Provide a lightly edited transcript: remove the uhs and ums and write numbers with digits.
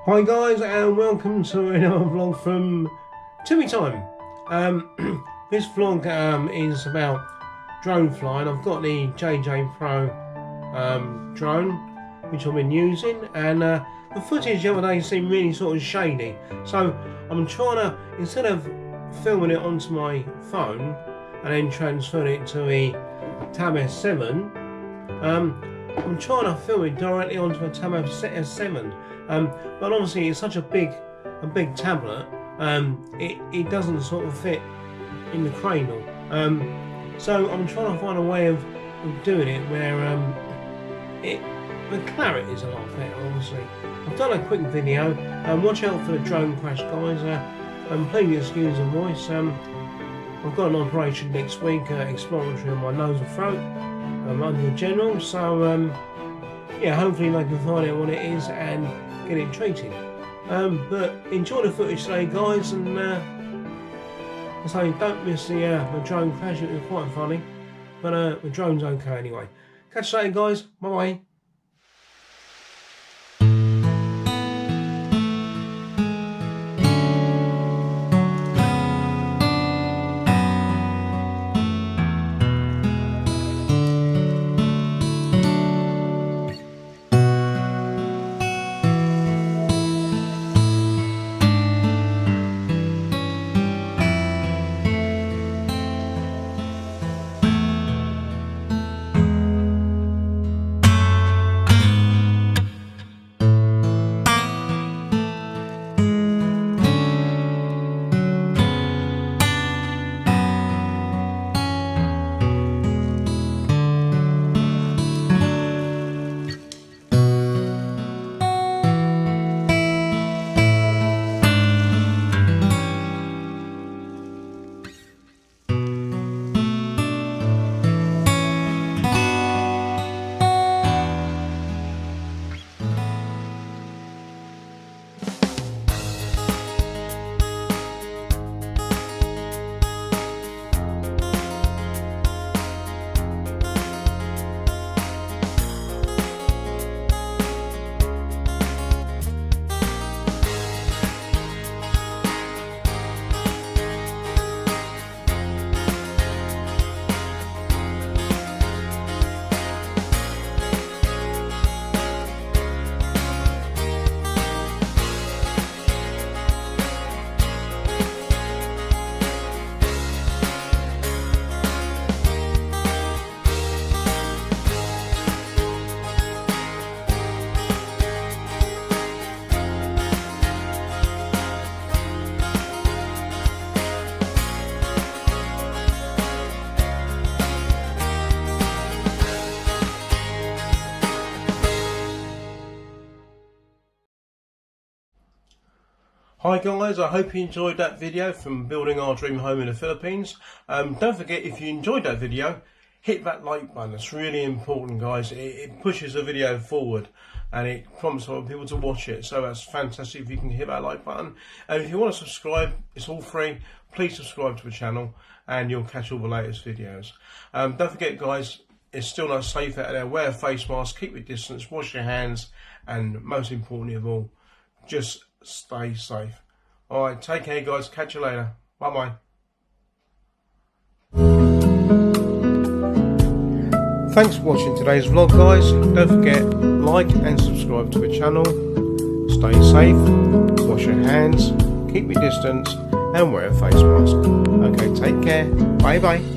Hi guys, and welcome to another vlog from Timmy Time. This vlog is about drone flying. I've got the JJ Pro drone which I've been using, and the footage the other day seemed really sort of shady, so I'm trying to, instead of filming it onto my phone and then transferring it to the Tab S7, I'm trying to film it directly onto a Tab S7. But obviously it's such a big tablet, it doesn't sort of fit in the cradle. So I'm trying to find a way of doing it where the clarity is a lot better. Obviously, I've done a quick video. Watch out for the drone crash, guys. Please excuse the voice. I've got an operation next week, exploratory on my nose and throat, under the general. So yeah, hopefully they can find out what it is and get it treated. But enjoy the footage today, guys, and I say don't miss the drone crash. It was quite funny, but the drone's okay anyway. Catch you later, guys. Bye bye. Hi guys, I hope you enjoyed that video from building our dream home in the Philippines. Don't forget, if you enjoyed that video, hit that like button. It's really important, guys. It pushes the video forward and it prompts other people to watch it. So that's fantastic if you can hit that like button. And if you want to subscribe, it's all free. Please subscribe to the channel and you'll catch all the latest videos. Don't forget, guys, it's still not safe out there. Wear a face mask, keep your distance, wash your hands, and most importantly of all, just stay safe. Alright, take care, guys. Catch you later. Bye bye. Thanks for watching today's vlog, guys. Don't forget, like and subscribe to the channel. Stay safe, wash your hands, keep your distance, and wear a face mask. Okay, take care. Bye bye.